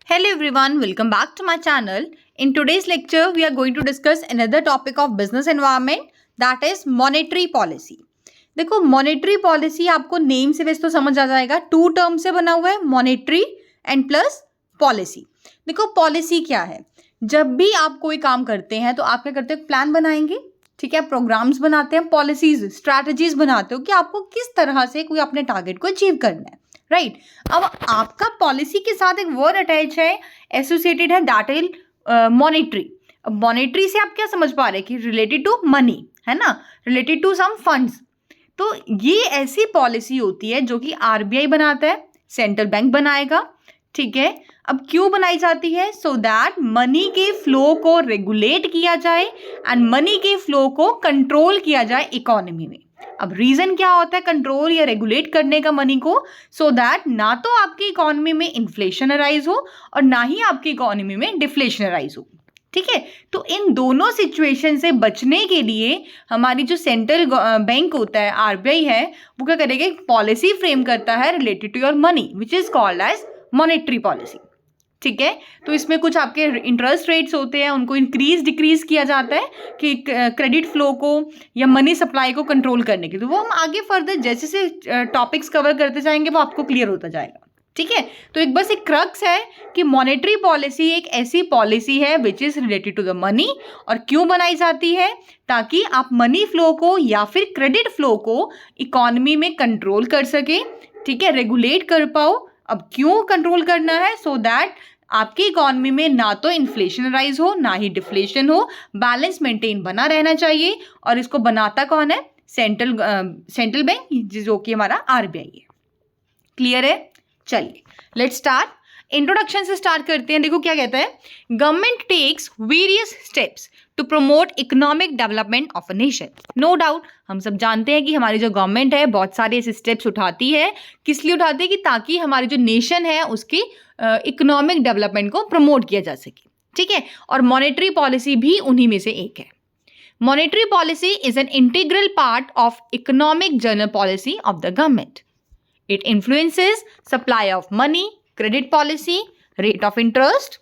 Hello everyone, welcome back to my channel. In today's lecture, we are going to discuss another topic of business environment, that is monetary policy. देखो monetary policy आपको name से वैसे तो समझ आ जाएगा, to term से बना हुआ है, मॉनेटरी एंड प्लस पॉलिसी. देखो पॉलिसी क्या है, जब भी आप कोई काम करते हैं तो आप क्या करते हो, प्लान बनाएंगे, ठीक है, प्रोग्राम्स बनाते हैं, पॉलिसीज स्ट्रैटेजीज बनाते हो कि आपको किस तरह से कोई अपने टारगेट को अचीव करना है, राइट. अब आपका पॉलिसी के साथ एक वर्ड अटैच है, एसोसिएटेड है, दैट इज मॉनेटरी. अब मॉनेटरी से आप क्या समझ पा रहे हैं कि रिलेटेड टू मनी है ना, रिलेटेड टू सम फंड्स. तो ये ऐसी पॉलिसी होती है जो कि आरबीआई बनाता है, सेंट्रल बैंक बनाएगा, ठीक है. अब क्यों बनाई जाती है, सो दैट मनी के फ्लो को रेगुलेट किया जाए एंड मनी के फ्लो को कंट्रोल किया जाए इकोनॉमी में. अब रीजन क्या होता है कंट्रोल या रेगुलेट करने का मनी को, सो दैट ना तो आपकी इकोनॉमी में इन्फ्लेशन अराइज हो और ना ही आपकी इकोनॉमी में डिफ्लेशन अराइज हो, ठीक है. तो इन दोनों सिचुएशन से बचने के लिए हमारी जो सेंट्रल बैंक होता है, आरबीआई है, वो क्या करेगा, एक पॉलिसी फ्रेम करता है related to your money which is called as monetary policy, ठीक है. तो इसमें कुछ आपके इंटरेस्ट रेट्स होते हैं, उनको इंक्रीज डिक्रीज किया जाता है कि क्रेडिट फ्लो को या मनी सप्लाई को कंट्रोल करने के लिए. तो वो हम आगे फर्दर जैसे से टॉपिक्स कवर करते जाएंगे वो आपको क्लियर होता जाएगा, ठीक है. तो एक बस एक क्रक्स है कि मॉनेटरी पॉलिसी एक ऐसी पॉलिसी है which is related to the money. और क्यों बनाई जाती है, ताकि आप मनी फ्लो को या फिर क्रेडिट फ्लो को इकोनॉमी में कंट्रोल कर सके, ठीक है, रेगुलेट कर पाओ. अब क्यों कंट्रोल करना है, सो दैट आपकी इकोनॉमी में ना तो इन्फ्लेशन राइज हो ना ही डिफ्लेशन हो, बैलेंस मेंटेन बना रहना चाहिए. और इसको बनाता कौन है, सेंट्रल बैंक, जो कि हमारा आरबीआई है. क्लियर है, चलिए लेट्स स्टार्ट. इंट्रोडक्शन से स्टार्ट करते हैं. देखो क्या कहता है, government takes various steps to promote economic development of a nation. No doubt हम सब जानते हैं कि हमारी जो गवर्नमेंट है बहुत सारे ऐसे स्टेप्स उठाती है, किस लिए उठाती है, कि ताकि हमारी जो नेशन है उसकी इकोनॉमिक डेवलपमेंट को प्रमोट किया जा सके, ठीक है. और मॉनेटरी पॉलिसी भी उन्हीं में से एक है. Monetary policy is an integral part of economic general policy of the government. It influences supply of money, credit policy, rate of interest.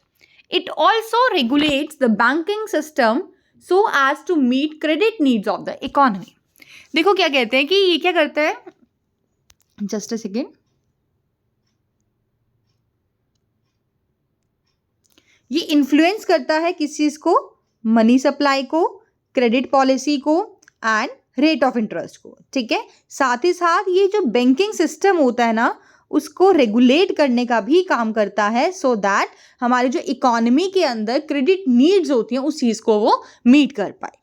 It also regulates the banking system so as to meet credit needs of the economy. देखो क्या कहते हैं कि ये क्या करता है, just a second, ये इन्फ्लुएंस करता है किस चीज को, मनी सप्लाई को, क्रेडिट पॉलिसी को एंड रेट ऑफ इंटरेस्ट को, ठीक है. साथ ही साथ ये जो बैंकिंग सिस्टम होता है ना, उसको रेगुलेट करने का भी काम करता है, सो दैट हमारे जो इकोनॉमी के अंदर क्रेडिट नीड्स होती हैं उस चीज़ को वो मीट कर पाए.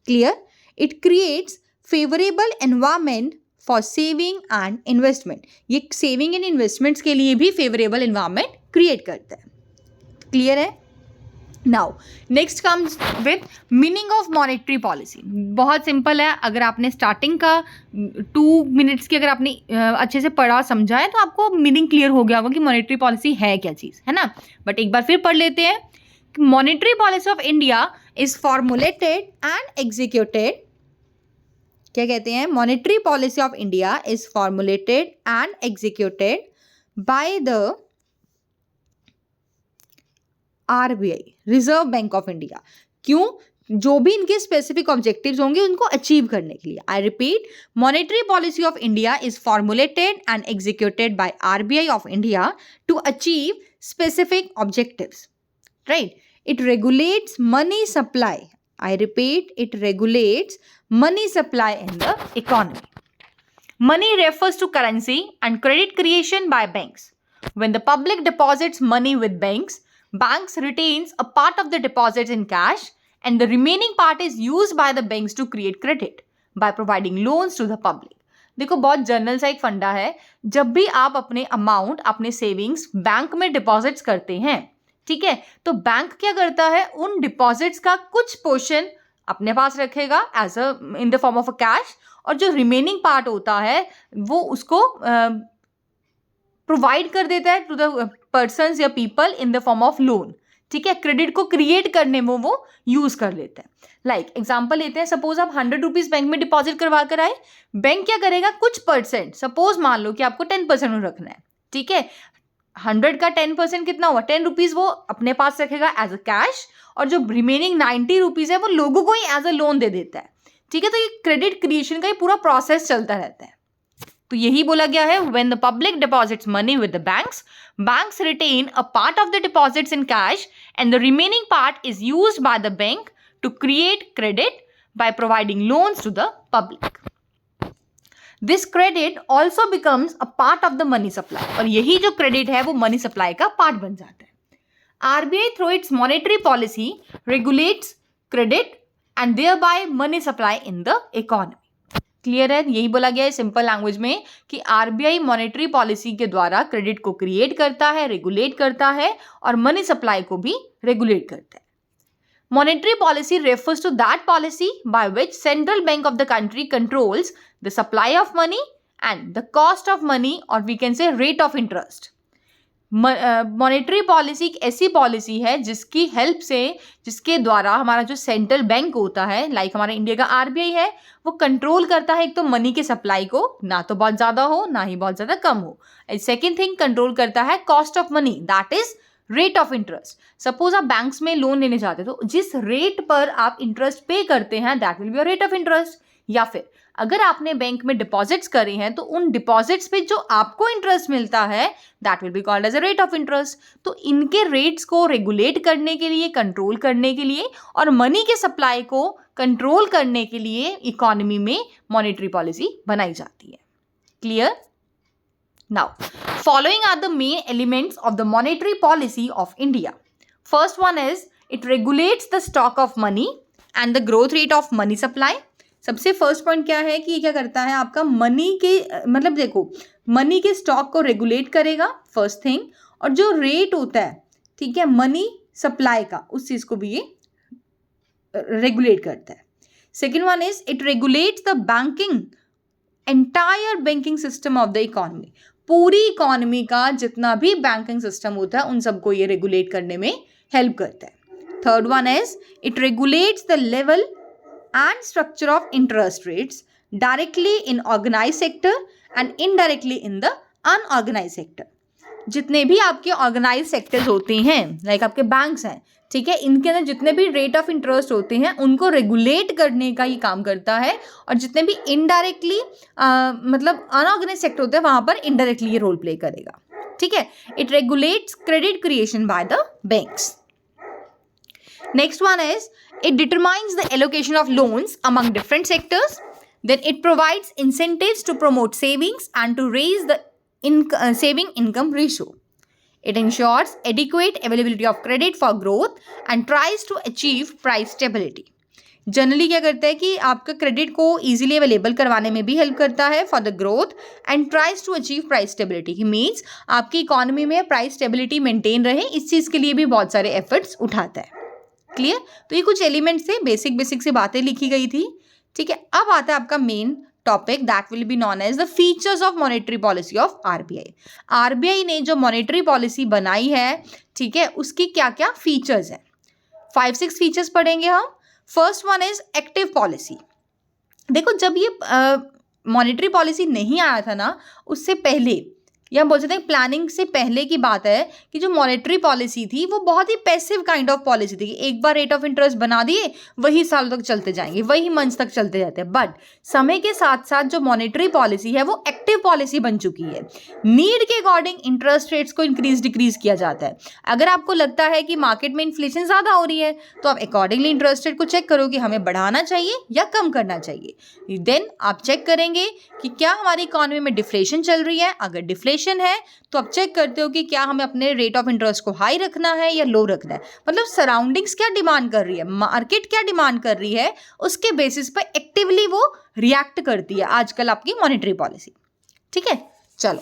Clear. It creates favourable environment for saving and investment. ये सेविंग एंड इन्वेस्टमेंट्स के लिए भी फेवरेबल एनवायरमेंट क्रिएट करता है. क्लियर है. Now next comes with meaning of monetary policy. बहुत सिंपल है, अगर आपने स्टार्टिंग का 2 मिनट्स की अगर आपने अच्छे से पढ़ा समझा है तो आपको मीनिंग क्लियर हो गया होगा कि मॉनेटरी पॉलिसी है क्या चीज़, है ना. बट एक बार फिर पढ़ लेते हैं. Monetary policy of India is formulated and executed. क्या कहते हैं, monetary policy of India is formulated and executed by the RBI, reserve Bank of India. क्यों, जो भी इनके स्पेसिफिक ऑब्जेक्टिव्स होंगे उनको अचीव करने के लिए. I repeat, monetary policy of India is formulated and executed by RBI of India to achieve specific objectives, right. It regulates money supply. I repeat, it regulates money supply in the economy. Money refers to currency and credit creation by banks. When the public deposits money with banks retains a part of the deposits in cash and the remaining part is used by the banks to create credit by providing loans to the public. देखो बहुत general सा एक फंडा है, जब भी आप अपने अमाउंट, अपने सेविंग्स बैंक में डिपॉजिट्स करते हैं, ठीक है, तो बैंक क्या करता है, उन डिपॉजिट्स का कुछ पोर्शन अपने पास रखेगा as a in the form of a cash, और जो रिमेनिंग पार्ट होता है वो उसको प्रोवाइड कर देता है टू द पर्सन्स या people in the form of loan, ठीक है. क्रेडिट को क्रिएट करने में वो यूज कर लेते हैं. लाइक एग्जांपल लेते हैं, सपोज आप 100 रुपीज बैंक में डिपॉजिट करवा कर आए, बैंक क्या करेगा, कुछ परसेंट, सपोज मान लो कि आपको 10% रखना है, ठीक है, 100 का 10% कितना हुआ, 10 रुपीज वो अपने पास रखेगा एज अ कैश, और जो रिमेनिंग 90 रुपीज है वो लोगों को ही एज अ लोन दे देता है। ठीक है, तो ये क्रेडिट क्रिएशन का ये पूरा प्रोसेस चलता रहता है। तो यही बोला गया है, when the public deposits money with the banks, banks retain a part of the deposits in cash and the remaining part is used by the bank to create credit by providing loans to the public. This credit also becomes a part of the money supply, और यही जो credit है वो money supply का part बन जाता है। RBI through its monetary policy regulates credit and thereby money supply in the economy. Clear है, यही बोला गया है सिंपल लैंग्वेज में कि आरबीआई मॉनेटरी पॉलिसी के द्वारा क्रेडिट को क्रिएट करता है, रेगुलेट करता है और मनी सप्लाई को भी रेगुलेट करता है। Monetary policy refers to that policy by which central bank of the country controls the supply of money and the cost of money, और we can say rate of interest. Monetary policy एक ऐसी policy है जिसकी help से, जिसके द्वारा हमारा जो सेंट्रल बैंक होता है, लाइक हमारा इंडिया का आरबीआई है, वो कंट्रोल करता है एक तो मनी के सप्लाई को, ना तो बहुत ज़्यादा हो ना ही बहुत ज़्यादा कम हो। सेकेंड थिंग, कंट्रोल करता है cost of money, that is rate of interest. Suppose आप बैंक्स में लोन लेने जाते हो तो जिस रेट पर आप इंटरेस्ट पे करते हैं that will be your rate of interest. या फिर अगर आपने बैंक में डिपॉजिट्स करे हैं तो उन डिपॉजिट्स पे जो आपको इंटरेस्ट मिलता है that will be called as a rate of interest. तो इनके रेट्स को रेगुलेट करने के लिए, कंट्रोल करने के लिए और मनी के सप्लाई को कंट्रोल करने के लिए इकोनॉमी में मॉनेटरी पॉलिसी बनाई जाती है। Clear? Now following are the main elements of the monetary policy of India. First one is it regulates the stock of money and the growth rate of money supply. सबसे first point क्या है कि ये क्या करता है, आपका money के मतलब देखो मनी के स्टॉक को रेगुलेट करेगा फर्स्ट थिंग, और जो रेट होता है ठीक है मनी सप्लाई का, उस चीज़ को भी ये रेगुलेट करता है। Second one is it regulates the banking entire banking system of the economy. पूरी इकोनॉमी का जितना भी बैंकिंग सिस्टम होता है उन सबको ये रेगुलेट करने में हेल्प करता है। Third one is it regulates the level and structure of interest rates directly in organized sector and indirectly in the unorganized sector. जितने भी आपके ऑर्गेनाइज सेक्टर्स होते हैं लाइक आपके बैंक्स हैं, ठीक है, इनके अंदर जितने भी रेट ऑफ इंटरेस्ट होते हैं उनको रेगुलेट करने का ये काम करता है, और जितने भी इनडायरेक्टली मतलब अनऑर्गेनाइज सेक्टर होते हैं वहाँ पर इनडायरेक्टली ये रोल प्ले करेगा। ठीक है, it regulates credit creation by the banks. Next one is it determines the allocation of loans among different sectors. Then it provides incentives to promote savings and to raise the saving income ratio. It ensures adequate availability of credit for growth and tries to achieve price stability. Generally क्या करता है कि आपका credit को easily available करवाने में भी help करता है for the growth and tries to achieve price stability. He means आपकी इकोनॉमी में प्राइस स्टेबिलिटी मेंटेन रहे, इस चीज़ के लिए भी बहुत सारे एफर्ट्स उठाता है। क्लियर? तो ये कुछ एलिमेंट्स से बेसिक से बातें लिखी गई थी। ठीक है, अब आता है आपका main topic that will be known as the features of monetary policy of RBI. RBI ने जो मॉनेटरी पॉलिसी बनाई है, ठीक है, उसकी क्या क्या फीचर्स हैं, 5-6 फीचर्स पढ़ेंगे हम। First one is active policy. देखो जब ये मॉनेटरी पॉलिसी नहीं आया था ना, उससे पहले या बोल सकते हैं प्लानिंग से पहले की बात है कि जो मॉनेटरी पॉलिसी थी वो बहुत ही पैसिव काइंड ऑफ पॉलिसी थी। एक बार रेट ऑफ इंटरेस्ट बना दिए, वही सालों तक चलते जाएंगे, वही मंथ्स तक चलते जाते हैं। बट समय के साथ साथ जो मॉनेटरी पॉलिसी है वो एक्टिव पॉलिसी बन चुकी है। नीड के अकॉर्डिंग इंटरेस्ट रेट्स को इंक्रीज डिक्रीज किया जाता है। अगर आपको लगता है कि मार्केट में इन्फ्लेशन ज़्यादा हो रही है तो आप अकॉर्डिंगली इंटरेस्ट रेट को चेक करो कि हमें बढ़ाना चाहिए या कम करना चाहिए। देन आप चेक करेंगे कि क्या हमारी इकोनॉमी में डिफ्लेशन चल रही है। अगर डिफ्लेशन है तो आप चेक करते हो कि क्या हमें अपने रेट ऑफ इंटरेस्ट को हाई रखना है या लो रखना है, मतलब सराउंडिंग्स क्या डिमांड कर रही है, मार्केट क्या डिमांड कर रही है, उसके बेसिस पर एक्टिवली वो रिएक्ट करती है आजकल आपकी मॉनेटरी पॉलिसी। ठीक है, चलो।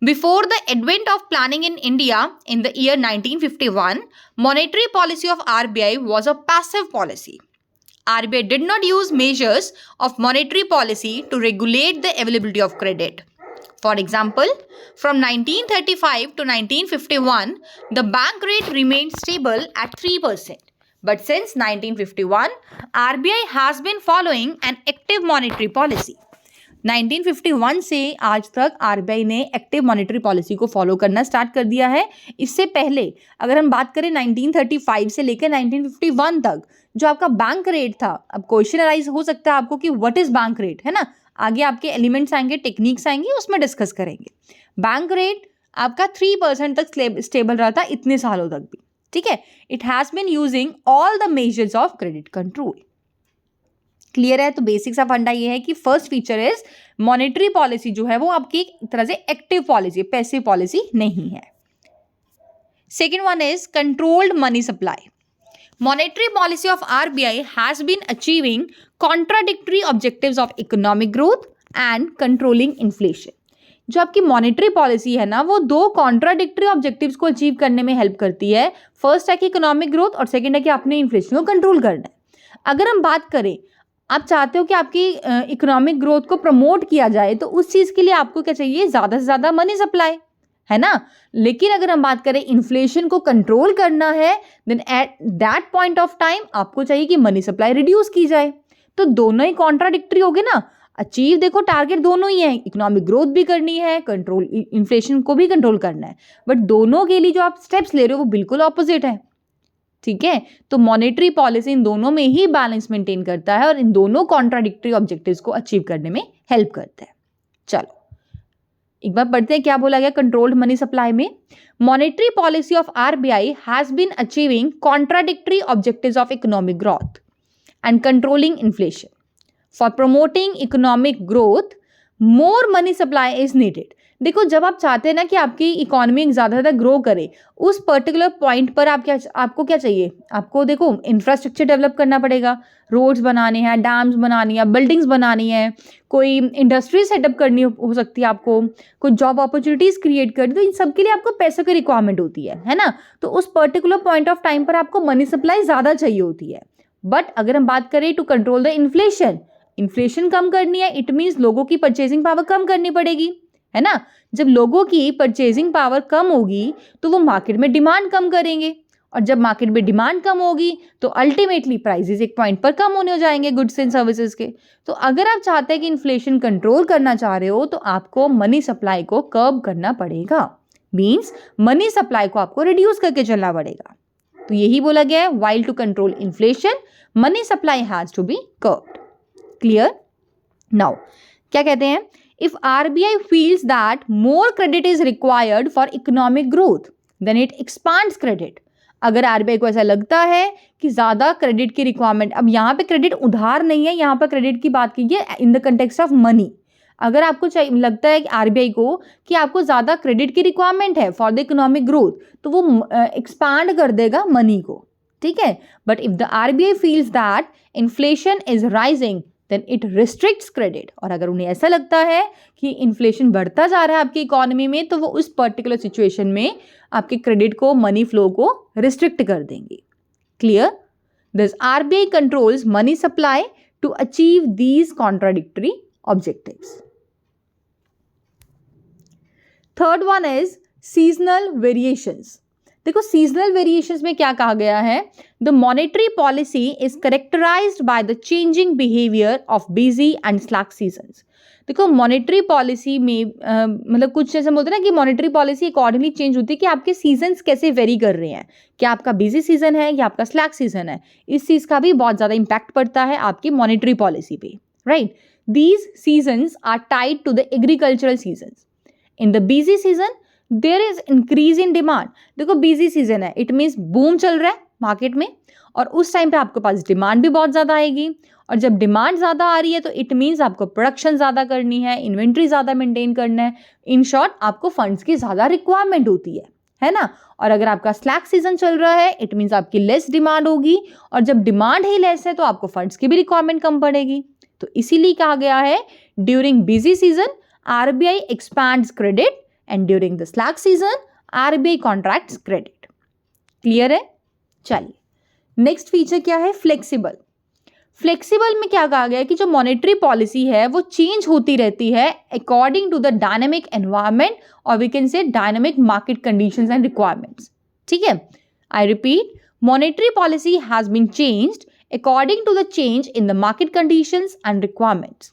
Before the advent of planning in India in the year 1951, monetary policy of RBI was a passive policy. RBI did not use measures of monetary policy to regulate the availability of credit. For example, from 1935 to 1951, the bank rate remained stable at 3%. But since 1951, RBI has been following an active monetary policy. 1951 से आज तक RBI ने active monetary policy को follow करना start कर दिया है। इससे पहले अगर हम बात करें 1935 से लेकर 1951 तक जो आपका बैंक रेट था, अब क्वेश्चन अराइज हो सकता है आपको कि व्हाट इज बैंक रेट, है ना। आगे आपके एलिमेंट्स आएंगे, टेक्निक्स आएंगे, उसमें डिस्कस करेंगे। बैंक रेट आपका 3% तक स्टेबल रहा था इतने सालों तक भी, ठीक है। It has been using all the measures of credit control. Clear है। तो बेसिक सा फंडा ये है कि first feature is monetary policy जो है वो आपकी एक तरह से एक्टिव पॉलिसी, पैसिव पॉलिसी नहीं है। Second one is controlled money supply. Monetary policy of RBI has been achieving contradictory objectives of economic growth and controlling inflation. जो आपकी मॉनेटरी पॉलिसी है ना वो दो कॉन्ट्राडिक्टरी ऑब्जेक्टिव्स को अचीव करने में हेल्प करती है। फर्स्ट है कि इकोनॉमिक ग्रोथ और सेकंड है कि आपने इन्फ्लेशन को कंट्रोल करना है। अगर हम बात करें, आप चाहते हो कि आपकी इकोनॉमिक ग्रोथ को प्रमोट किया जाए तो उस चीज़ के लिए आपको क्या चाहिए, ज़्यादा से ज़्यादा मनी सप्लाई, है ना। लेकिन अगर हम बात करें इन्फ्लेशन को कंट्रोल करना है, then at that point of time आपको चाहिए कि मनी सप्लाई रिड्यूस की जाए। तो दोनों ही कॉन्ट्राडिक्टरी हो गए ना। अचीव देखो टारगेट दोनों ही है, इकोनॉमिक ग्रोथ भी करनी है, कंट्रोल इन्फ्लेशन को भी कंट्रोल करना है, बट दोनों के लिए जो आप स्टेप्स ले रहे हो वो बिल्कुल ऑपोजिट है, ठीक है। तो मॉनेटरी पॉलिसी इन दोनों में ही बैलेंस मेंटेन करता है और इन दोनों कॉन्ट्राडिक्टरी ऑब्जेक्टिव्स को अचीव करने में हेल्प करता है। चलो एक बार पढ़ते हैं क्या बोला गया कंट्रोल्ड मनी सप्लाई में। Monetary policy of RBI has been achieving contradictory objectives of economic growth and controlling inflation. For promoting economic growth more money supply is needed. देखो जब आप चाहते हैं ना कि आपकी इकोनॉमी ज़्यादा से ज़्यादा ग्रो करे, उस पर्टिकुलर पॉइंट पर आपको क्या चाहिए, आपको देखो इंफ्रास्ट्रक्चर डेवलप करना पड़ेगा, रोड्स बनाने हैं, डैम्स बनानी है, बिल्डिंग्स बनानी है, कोई इंडस्ट्री सेटअप करनी हो सकती है, आपको कोई जॉब अपॉर्चुनिटीज़ क्रिएट करनी, तो इन सब के लिए आपको पैसों की रिक्वायरमेंट होती है ना। तो उस पर्टिकुलर पॉइंट ऑफ टाइम पर आपको मनी सप्लाई ज़्यादा चाहिए होती है। बट अगर हम बात करें टू कंट्रोल द इन्फ्लेशन कम करनी है, इट मीन्स लोगों की परचेजिंग पावर कम करनी पड़ेगी, है ना। जब लोगों की परचेजिंग पावर कम होगी तो वो मार्केट में डिमांड कम करेंगे, और जब मार्केट में डिमांड कम होगी तो अल्टीमेटली प्राइसेस एक पॉइंट पर कम होने हो जाएंगे गुड्स एंड सर्विसेज के। तो अगर आप चाहते हैं कि इन्फ्लेशन कंट्रोल करना चाह रहे हो तो आपको मनी सप्लाई को कर्ब करना पड़ेगा, मीन्स मनी सप्लाई को आपको रिड्यूस करके चलना पड़ेगा। तो यही बोला गया है, while to control inflation money supply has to be curbed. Clear. Now क्या कहते हैं, if RBI feels that more credit is required for economic growth, then it expands credit. अगर RBI को ऐसा लगता है कि ज़्यादा क्रेडिट की रिक्वायरमेंट, अब यहाँ पे क्रेडिट उधार नहीं है, यहाँ पर क्रेडिट की बात कीजिए in the context of money. अगर आपको लगता है कि RBI को कि आपको ज़्यादा क्रेडिट की रिक्वायरमेंट है फॉर द इकोनॉमिक ग्रोथ, तो वो एक्सपांड कर देगा मनी को, ठीक है। But if the RBI feels that inflation is rising, then it restricts credit. और अगर उन्हें ऐसा लगता है कि इन्फ्लेशन बढ़ता जा रहा है आपकी इकोनॉमी में, तो वो उस पर्टिकुलर सिचुएशन में आपके क्रेडिट को, मनी फ्लो को रिस्ट्रिक्ट कर देंगे। Clear. This RBI controls money supply to achieve these contradictory objectives. Third one is seasonal variations. देखो सीजनल वेरिएशंस में क्या कहा गया है, the monetary policy is characterised by the changing behaviour of busy and slack seasons. देखो monetary policy में मतलब कुछ जैसे बोलते हैं ना कि मॉनेटरी पॉलिसी अकॉर्डिंगली चेंज होती है कि आपके सीजन्स कैसे वेरी कर रहे हैं, क्या आपका बिजी सीजन है या आपका स्लैक सीजन है, इस चीज़ का भी बहुत ज़्यादा इंपैक्ट पड़ता है आपकी मॉनेटरी पॉलिसी पे, right. These seasons are tied to the agricultural seasons. In the busy season there is increase in demand. देखो बिजी सीजन है, इट मीन्स बूम चल रहा है मार्केट में, और उस टाइम पे आपके पास डिमांड भी बहुत ज़्यादा आएगी, और जब डिमांड ज़्यादा आ रही है तो इट मीन्स आपको प्रोडक्शन ज़्यादा करनी है, इन्वेंट्री ज़्यादा मेंटेन करना है, इन शॉर्ट आपको फंड्स की ज़्यादा रिक्वायरमेंट होती है ना। और अगर आपका स्लैक सीजन चल रहा है, इट मीन्स आपकी लेस डिमांड होगी, और जब डिमांड ही लेस है तो आपको फंड्स की भी रिक्वायरमेंट कम पड़ेगी। तो इसीलिए कहा गया है during busy season RBI expands credit and during the slack season RBI contracts credit. Clear है। चलिए नेक्स्ट फीचर क्या है, फ्लेक्सिबल। फ्लेक्सिबल में क्या कहा गया है कि जो मॉनेटरी पॉलिसी है वो चेंज होती रहती है according to the dynamic environment, और we can say dynamic market conditions and requirements, ठीक है। I repeat, monetary policy has been changed according to the change in the market conditions and requirements.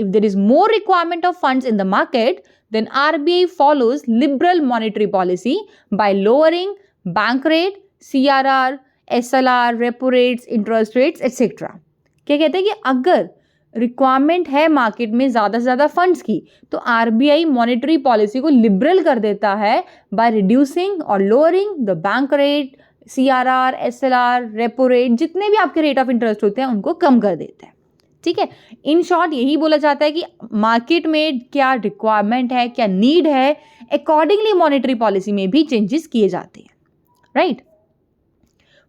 if there is more requirement of funds in the market, then RBI follows liberal monetary policy by lowering bank rate, CRR, SLR, repo rates, interest rates, etc. क्या कहते हैं कि अगर requirement है market में ज़्यादा से ज़्यादा फंड्स की, तो आरबीआई मॉनेटरी पॉलिसी को लिबरल कर देता है बाय रिड्यूसिंग और lowering the bank rate, CRR, SLR, repo rate, जितने भी आपके रेट ऑफ इंटरेस्ट होते हैं उनको कम कर देता है. ठीक है, इन शॉर्ट यही बोला जाता है कि मार्केट में क्या रिक्वायरमेंट है, क्या नीड है, अकॉर्डिंगली मॉनेटरी पॉलिसी में भी चेंजेस किए जाते हैं. Right.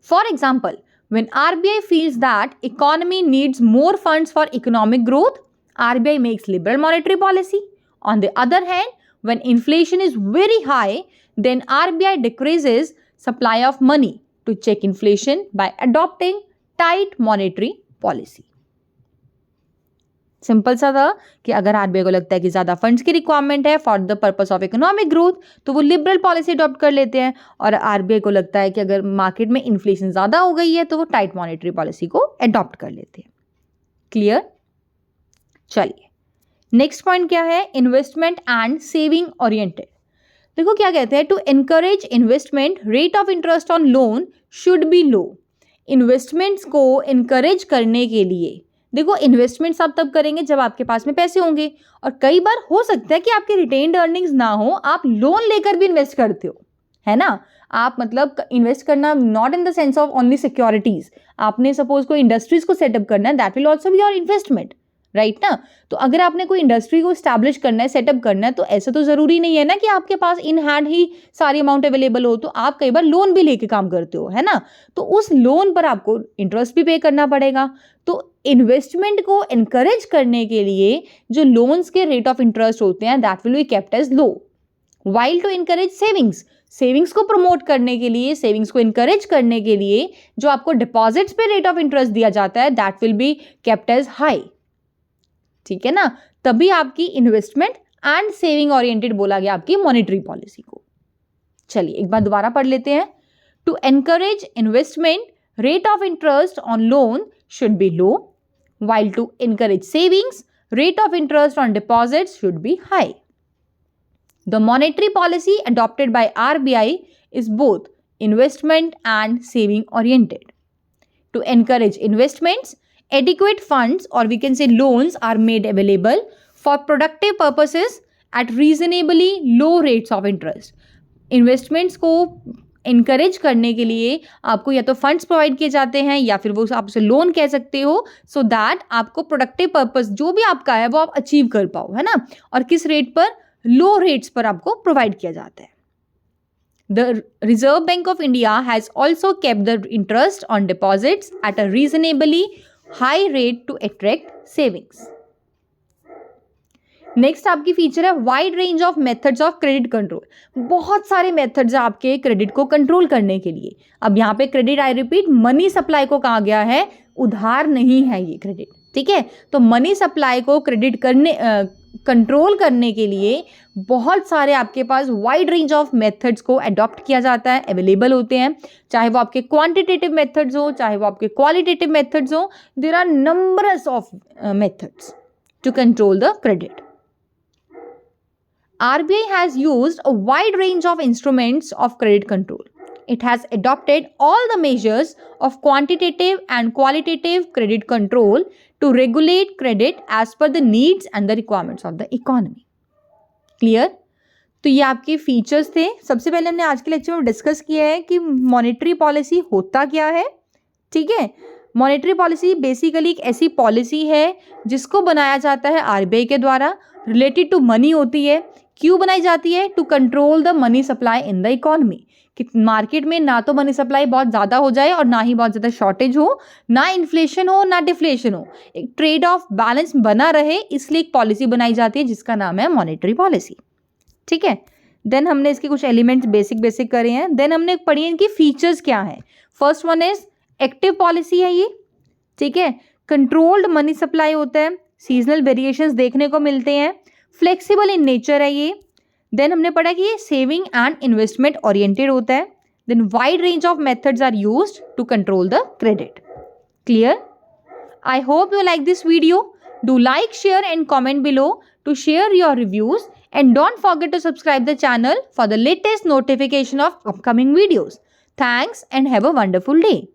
For example, when RBI feels that economy needs more funds for economic growth, RBI makes liberal monetary policy. On the other hand, when inflation is very high, then RBI decreases supply of money to check inflation by adopting tight monetary policy. Simple सा था कि अगर RBI को लगता है कि ज़्यादा funds की रिक्वायरमेंट है for the purpose of economic growth, तो वो लिबरल पॉलिसी अडॉप्ट कर लेते हैं. और आरबीआई को लगता है कि अगर मार्केट में इन्फ्लेशन ज़्यादा हो गई है तो वो टाइट मॉनेटरी पॉलिसी को अडॉप्ट कर लेते हैं. क्लियर. चलिए, नेक्स्ट पॉइंट क्या है? Investment and saving oriented. देखो क्या कहते हैं, to encourage investment, rate of interest on loan should be low. Investments को इनकरेज करने के लिए, देखो इन्वेस्टमेंट्स आप तब करेंगे जब आपके पास में पैसे होंगे, और कई बार हो सकता है कि आपके रिटेन्ड अर्निंग्स ना हो, आप लोन लेकर भी इन्वेस्ट करते हो, है ना. आप मतलब इन्वेस्ट करना not in the sense of only securities. आपने सपोज कोई इंडस्ट्रीज को सेटअप करना है, that will also be your investment, right ना. तो अगर आपने कोई इंडस्ट्री को स्टैब्लिश करना है, सेटअप करना है, तो ऐसा तो ज़रूरी नहीं है ना कि आपके पास इन हैंड ही सारी अमाउंट अवेलेबल हो. तो आप कई बार लोन भी लेके काम करते हो, है ना. तो उस लोन पर आपको इंटरेस्ट भी पे करना पड़ेगा. तो इन्वेस्टमेंट को इनकरेज करने के लिए जो लोन्स के रेट ऑफ इंटरेस्ट होते हैं, that will be kept as low. While to encourage savings, savings को प्रमोट करने के लिए, सेविंग्स को इनकरेज करने के लिए जो आपको डिपॉजिट्स पे रेट ऑफ इंटरेस्ट दिया जाता है, that will be kept as high. ठीक है ना. तभी आपकी इन्वेस्टमेंट एंड सेविंग ओरिएंटेड बोला गया आपकी मॉनेटरी पॉलिसी को. चलिए एक बार दोबारा पढ़ लेते हैं. To encourage investment, rate of interest on loan should be low, while to encourage savings, rate of interest on deposits should be high. The monetary policy adopted by RBI is both investment and saving oriented. To encourage investments, adequate funds, or we can say loans, are made available for productive purposes at reasonably low rates of interest. Investments को encourage करने के लिए आपको या तो funds provide किए जाते हैं या फिर वो आप उसे लोन कह सकते हो, सो दैट आपको प्रोडक्टिव पर्पस जो भी आपका है वो आप अचीव कर पाओ, है ना. और किस रेट पर? लो रेट्स पर आपको प्रोवाइड किया जाता है. The Reserve Bank of India has also kept the interest on deposits at a reasonably high rate to attract savings. Next आपकी फीचर है wide range of methods of credit control. बहुत सारे methods आपके credit को control करने के लिए. अब यहाँ पे credit, I repeat, money supply को कहा गया है, उधार नहीं है ये क्रेडिट. ठीक है, तो मनी सप्लाई को क्रेडिट करने कंट्रोल करने के लिए बहुत सारे आपके पास वाइड रेंज ऑफ मेथड्स को अडॉप्ट किया जाता है, अवेलेबल होते हैं. चाहे वो आपके क्वांटिटेटिव मेथड्स हो, चाहे वो आपके क्वालिटेटिव मेथड्स हो, there are numbers of methods to control the credit. RBI has used a wide range of instruments of credit control. It has adopted all the measures of quantitative and qualitative credit control to regulate credit as per the needs and the requirements of the economy. Clear? तो ये आपके features थे. सबसे पहले हमने आज के lecture में डिस्कस किया है कि मॉनेटरी पॉलिसी होता क्या है. ठीक है, मॉनेटरी पॉलिसी बेसिकली एक ऐसी पॉलिसी है जिसको बनाया जाता है आरबीआई के द्वारा, रिलेटेड टू मनी होती है. क्यों बनाई जाती है? To control the money supply in the economy, कि मार्केट में ना तो मनी सप्लाई बहुत ज़्यादा हो जाए और ना ही बहुत ज़्यादा शॉर्टेज हो, ना इन्फ्लेशन हो ना डिफ्लेशन हो, एक ट्रेड ऑफ बैलेंस बना रहे, इसलिए एक पॉलिसी बनाई जाती है जिसका नाम है मॉनेटरी पॉलिसी. ठीक है, देन हमने इसके कुछ एलिमेंट्स बेसिक करे हैं. देन हमने पढ़ी इनकी फीचर्स क्या है. First one is active policy है ये. ठीक है, कंट्रोल्ड मनी सप्लाई होता है, सीजनल वेरिएशंस देखने को मिलते हैं, फ्लेक्सिबल इन नेचर है ये. देन हमने पढ़ा कि ये सेविंग एंड इन्वेस्टमेंट ओरिएंटेड होता है. Then wide range of methods are used to control the credit. Clear? I hope you like this video. Do like, share and comment below to share your reviews, and don't forget to subscribe the channel for the latest notification of upcoming videos. Thanks and have a wonderful day.